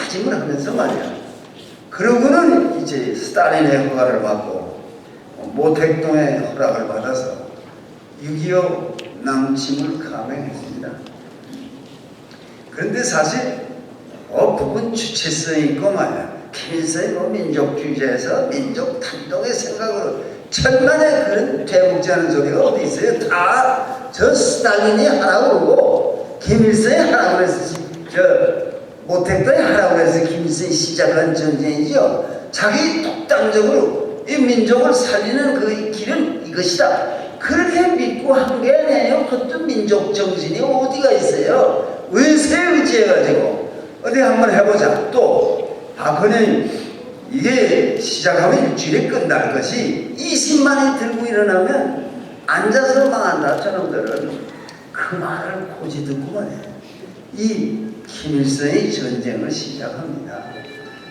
다짐을 하면서 말이야. 그러고는 이제 스탈린의 허가를 받고 모택동의 허락을 받아서 6.25 남침을 감행했습니다. 그런데 사실 부분 주체성이 있고 말이야. 김일성이 민족주의자에서 민족 단독의 생각으로 천만의 그런 되묻지않은 소리가 어디 있어요? 다 저 스탈린이 하라고 그러고 김일성이 하라고 해서 모택동이 하라고 해서 김일성이 시작한 전쟁이죠. 자기 독단적으로 이 민족을 살리는 그 길은 이것이다. 그렇게 믿고 한 게 아니에요. 그것도 민족 정신이 어디가 있어요? 의세에 의지해가지고 어디 한번 해보자. 또 박헌영 이게 시작하면 일주일에 끝날 것이 20만이 들고 일어나면 앉아서 망한다. 저놈들은 그 말을 고지 듣고만 해. 이 김일성이 전쟁을 시작합니다.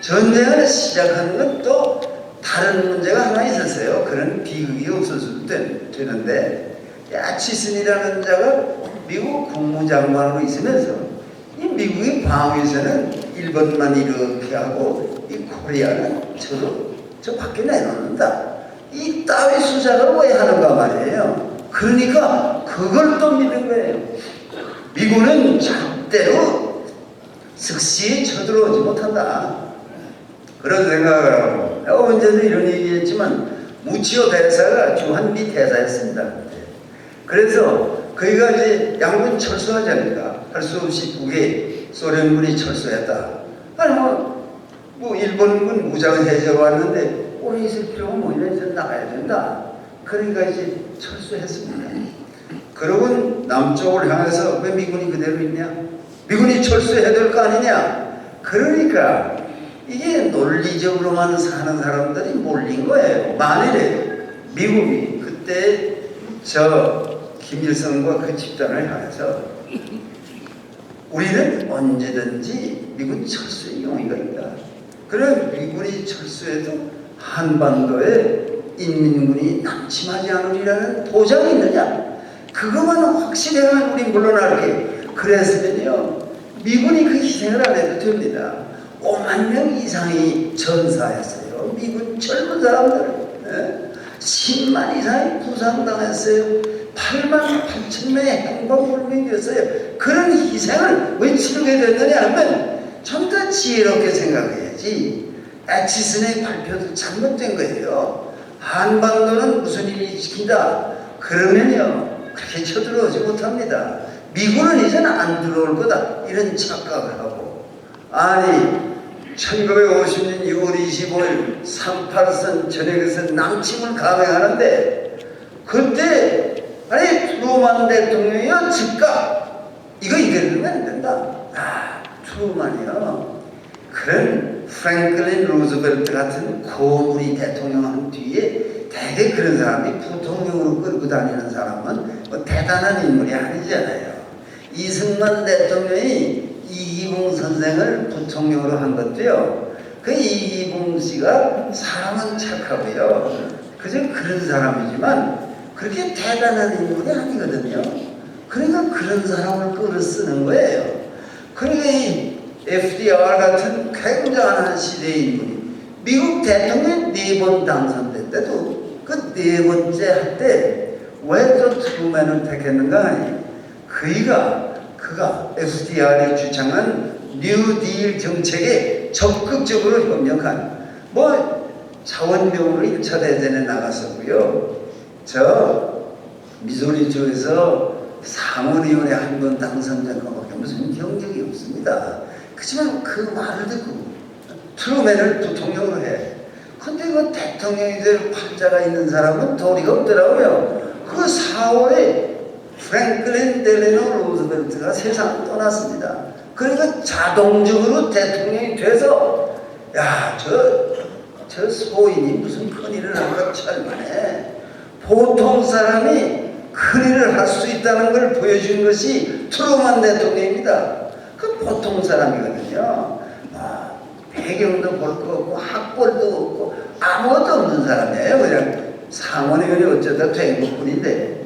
전쟁을 시작하는 건 또 다른 문제가 하나 있었어요. 그런 비극이 없어서도 되는데 야치슨이라는 자가 미국 국무장관으로 있으면서 이 미국의 방위에서는 일본만 이렇게 하고 이 코리아는 저 밖에 내놓는다. 이 따위 수작을 왜 하는가 말이에요. 그러니까 그걸 또 믿은 거예요. 미군은 절대로 즉시 쳐들어오지 못한다. 그런 생각을 하고 언제도 이런 얘기했지만 무치오 대사가 주한미 대사였습니다. 그래서 그이가 이제 양군 철수하지 않을까 할 수 없이 북에 소련군이 철수했다. 아니 뭐 일본군 무장 해제로 왔는데 오래 있을 필요가 뭐냐 이제 나가야 된다. 그러니까 이제 철수했습니다. 그러고 남쪽을 향해서 왜 미군이 그대로 있냐? 미군이 철수해야 될 거 아니냐? 그러니까 이게 논리적으로만 사는 사람들이 몰린 거예요. 만일에 미국이 그때 김일성과 그 집단을 향해서 우리는 언제든지 미군 철수의 용의가 있다. 그럼 미군이 철수해도 한반도에 인민군이 남침하지 않으리라는 보장이 있느냐? 그것만 확실하면 우리 물러날게. 그랬으면요 미군이 그 희생을 안 해도 됩니다. 5만 명 이상이 전사했어요. 미군 젊은 사람들 10만 이상이 부상당했어요. 8만 8천 명의 행방불명이 됐어요. 그런 희생을 왜 치르게 됐느냐 하면 좀 더 지혜롭게 생각해야지. 애치슨의 발표도 잘못된 거예요. 한반도는 무슨 일이 지킨다. 그러면요 그렇게 쳐들어오지 못합니다. 미군은 이제는 안 들어올 거다. 이런 착각을 하고 아니 1950년 6월 25일 38선 전역에서 남침을 감행하는데 그때 아니 트루만 대통령이요 즉각 이거 이겨내면 안 된다. 트루만이요 그런 프랭클린 루즈벨트 같은 고물이 대통령한 뒤에 대개 그런 사람이 부통령으로 끌고 다니는 사람은 뭐 대단한 인물이 아니잖아요. 이승만 대통령이 이기붕 선생을 부통령으로 한 것도요. 그 이기붕 씨가 사람은 착하고요. 그저 그런 사람이지만 그렇게 대단한 인물이 아니거든요. 그러니까 그런 사람을 끌어 쓰는 거예요. 그러니까 이 FDR 같은 굉장한 시대의 인물이 미국 대통령 4번 당선됐대도 그 4번째 할 때 왜 또 트루맨을 택했는가? 그가 FDR이 주창한 뉴딜 정책에 적극적으로 협력한 자원병으로 1차 대전에 나갔었고요. 미소리주에서 상원의원에 한 번 당선된 것밖에 무슨 경력이 없습니다. 그렇지만 그 말을 듣고 트루맨을 부통령으로 해. 근데 그 대통령이 될 팔자가 있는 사람은 도리가 없더라고요. 그 4월에 프랭클린 델레노 루즈벨트가 세상을 떠났습니다. 그러니까 자동적으로 대통령이 돼서 저 소인이 무슨 큰일을 한 것처럼 해. 보통 사람이 큰일을 할 수 있다는 걸 보여준 것이 트루만 대통령입니다. 그 보통 사람이거든요. 배경도 볼 거 없고 학벌도 없고 아무것도 없는 사람이에요. 그냥 상원의원이 어쩌다 된 것뿐인데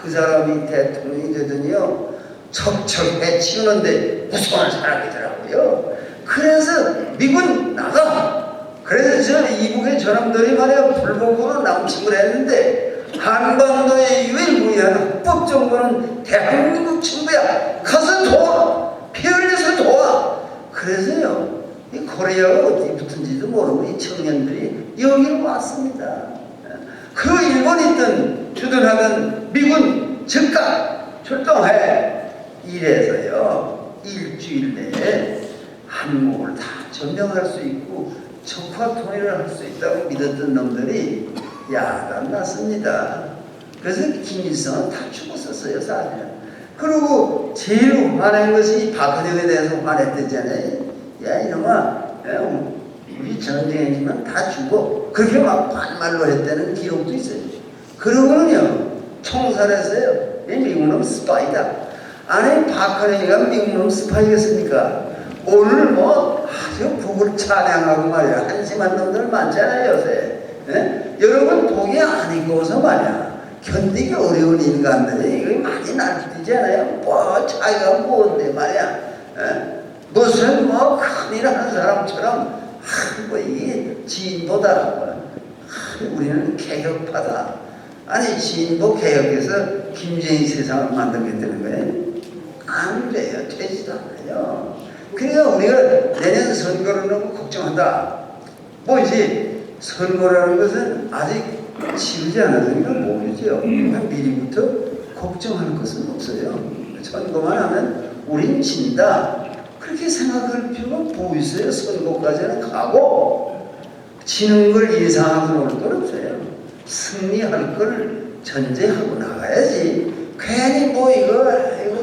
그 사람이 대통령이 되더니요 척척 해치우는데 무서운 사람이더라고요. 그래서 미군 나가. 그래서 저 이북의 저놈들이 말이야 불복으로 남침을 했는데 한반도의 유일무이한 합법 정부는 대한민국 정부야. 가서 도와. 피 흘려서 도와. 그래서요 이 코리아가 어디 붙은지도 모르고 이 청년들이 여기로 왔습니다. 그 일본에 있던 주둔하던 미군 즉각 출동해. 이래서요 일주일 내에 한국을 다 점령할 수 있고 적화 통일을 할 수 있다고 믿었던 놈들이 야단 났습니다. 그래서 김일성은 다 죽었었어요 사실. 그리고 제일 화낸 것이 박근혜에 대해서 화냈댔잖아요. 야 이놈아 우리 전쟁이지만 다 죽어. 그렇게 막 반말로 했다는 기록도 있어요. 그러고는요 총살했어요. 미국놈 스파이다. 아니 박근혜가 미국놈 스파이겠습니까? 오늘 뭐 아주 북을 찬양하고 말이야 한심한 놈들 많잖아요 요새. 예? 여러분 독이 안 익어서 말이야 견디기 어려운 인간들이 이거 많이 날뛰잖아요. 뭐 차이가 뭔데 말이야. 예? 무슨 뭐 큰일 하는 사람처럼 뭐 이게 진보다 우리는 개혁파다. 아니 진보 개혁해서 김정희 세상을 만들겠다는 거예요? 안 돼요. 되지도 않아요. 그러니까 우리가 내년 선거를 너무 걱정한다. 뭐 이제 선거라는 것은 아직 치르지 않았으니까 모르죠. 그러니까 미리부터 걱정할 것은 없어요. 선거만 하면 우린 진다. 그렇게 생각할 필요가 뭐 있어요. 선거까지는 가고 지는 걸 예상하고 놀 건 없어요. 승리할 걸 전제하고 나가야지. 괜히 뭐 이거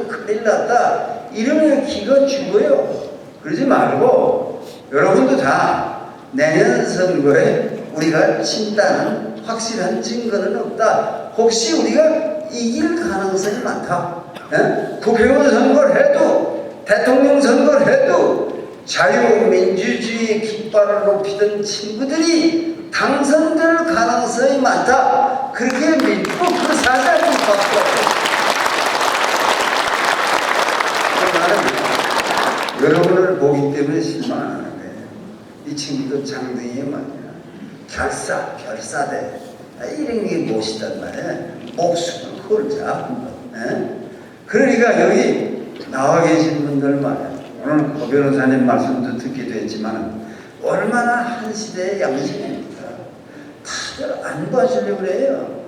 큰일 났다 이러면 기가 죽어요. 그러지 말고 여러분도 다 내년 선거에 우리가 진다는 확실한 증거는 없다. 혹시 우리가 이길 가능성이 많다. 예? 국회의원 선거를 해도 대통령 선거를 해도 자유민주주의의 깃발을 높이던 친구들이 당선될 가능성이 많다. 그렇게 믿고 그 사실을 받고 여러분을 보기 때문에 실망하는 거예요. 이 친구도 장등이에 말이야. 결사대. 이런 게 무엇이단 말이야. 목숨을 걸자. 그러니까 여기 나와 계신 분들 말이야. 오늘 고 변호사님 말씀도 듣기도 했지만 얼마나 한 시대의 양심입니까. 다들 안 봐주려고 그래요.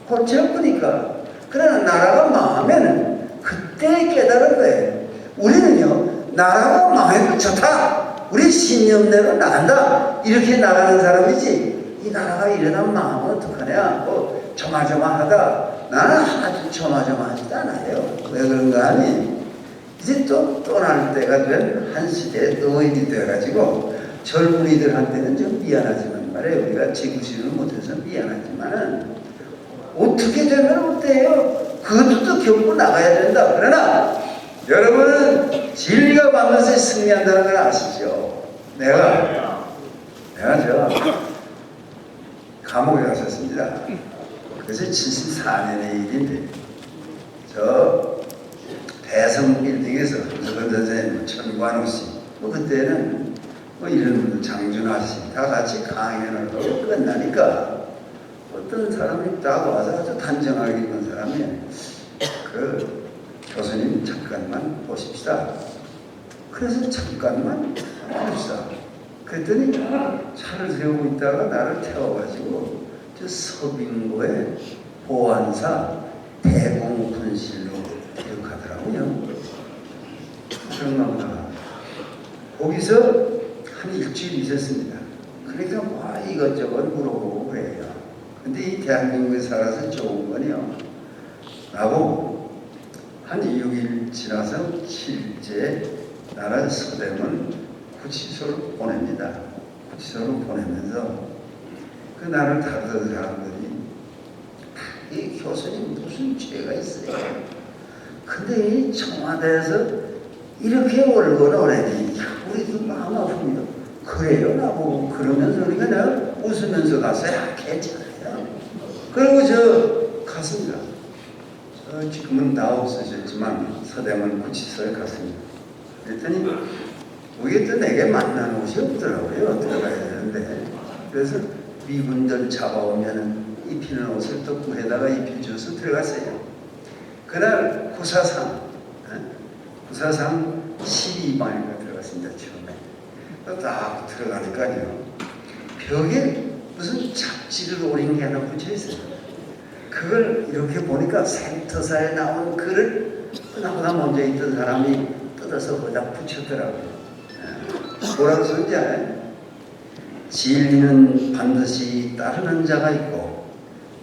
골치 아프니까. 그러나 나라가 망하면 그때 깨달은 거예요. 우리는요 나라가 망해도 좋다. 우리 신념대로 나간다. 이렇게 나가는 사람이지 이 나라가 이러다 망하면 어떡하냐 뭐 조마조마하다. 나는 아주 조마조마하지도 않아요. 왜 그런가 하니 이제 또 떠날 때가 된 한 시대의 노인이 돼가지고 젊은이들한테는 좀 미안하지만 말이에요. 우리가 지구실을 못해서 미안하지만은 어떻게 되면 어때요? 그것도 또 겪고 나가야 된다. 그러나 여러분은 진리가 반드시 승리한다는 걸 아시죠? 내가 저 감옥에 갔었습니다. 그래서 74년의 일인데 저 대성 빌딩에서 한석원 선생님, 천관우 씨, 뭐 그때는 뭐 이런 분들 장준하 씨 다 같이 강연을 하고 끝나니까 어떤 사람이 딱 와서 아주 단정하게 입은 사람이 그 교수님 잠깐만 보십시다. 그래서 잠깐만 봅시다. 그랬더니 차를 세우고 있다가 나를 태워가지고 저 서빙고의 보안사 대공분실로 데려가더라고요. 그런가 거기서 한 일주일 있었습니다. 그러니까 뭐 이것저것 물어보고 그래요. 근데 이 대한민국에 살아서 좋은 건요. 나보고 한 6일 지나서 7일째 나라 서대문 구치소로 보냅니다. 구치소로 보내면서 그 나를 다루던 사람들이 이 교수님 무슨 죄가 있어요? 근데 이 청와대에서 이렇게 월급을 오래니 우리도 마음 아픕니다. 그래요 나보고. 그러면서 우리가 내가 웃으면서 가서 야 괜찮아요. 그리고 저 갔습니다. 지금은 다 없어졌지만 서대문 구치소에 갔습니다. 그랬더니 그게 또 내게 만나는 곳이 없더라고요. 들어가야 되는데. 그래서 미군들 잡아오면 입히는 옷을 또 구해다가 입혀줘서 들어갔어요. 그날 943 12방인가 들어갔습니다. 처음에 딱 들어가니까요, 벽에 무슨 잡지를 오린 게 하나 붙여 있어요. 그걸 이렇게 보니까 센터사에 나온 글을 나보다 먼저 있던 사람이 뜯어서 거기다 붙였더라고요. 뭐라고 썼는지 알아요? 진리는 반드시 따르는 자가 있고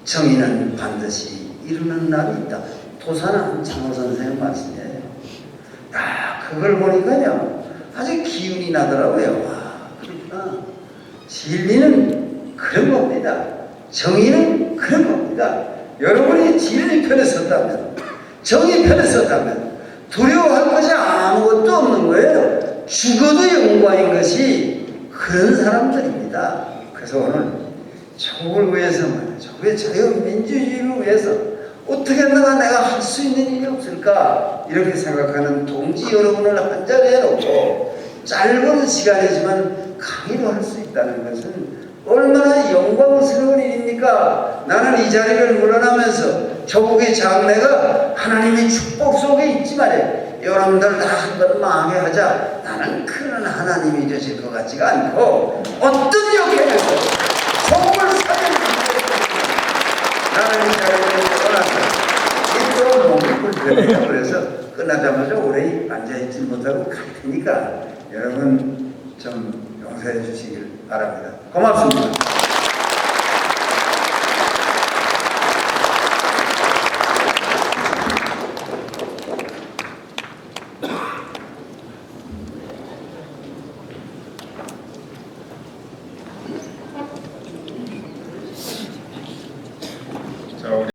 정의는 반드시 이루는 날이 있다. 도산한 장호 선생의 말씀이에요. 그걸 보니까요, 아주 기운이 나더라고요. 와, 그렇구나. 진리는 그런 겁니다. 정의는 그런 겁니다. 여러분이 진리 편에 섰다면, 정의 편에 섰다면 두려워할 것이 아무것도 없는 거예요. 죽어도 영광인 것이 그런 사람들입니다. 그래서 오늘 조국을 위해서만, 조국의 자유민주주의를 위해서 어떻게 내가 할 수 있는 일이 없을까, 이렇게 생각하는 동지 여러분을 한 자리에 놓고 짧은 시간이지만 강의를 할 수 있다는 것은 얼마나 영광스러운 일입니까? 나는 이 자리를 물러나면서 조국의 장래가 하나님의 축복 속에 있지만 여러분들 다 한번 망해하자, 나는 큰 하나님이 되실 것 같지가 않고 어떤 역할에서 조국을 살려주는 나는 이 자리를 떠나서 또 몸이 불편해요. 그래서 끝나자마자 오래 앉아있지 못하고 갈 테니까 여러분 좀 용서해 주시길 바랍니다. 고맙습니다.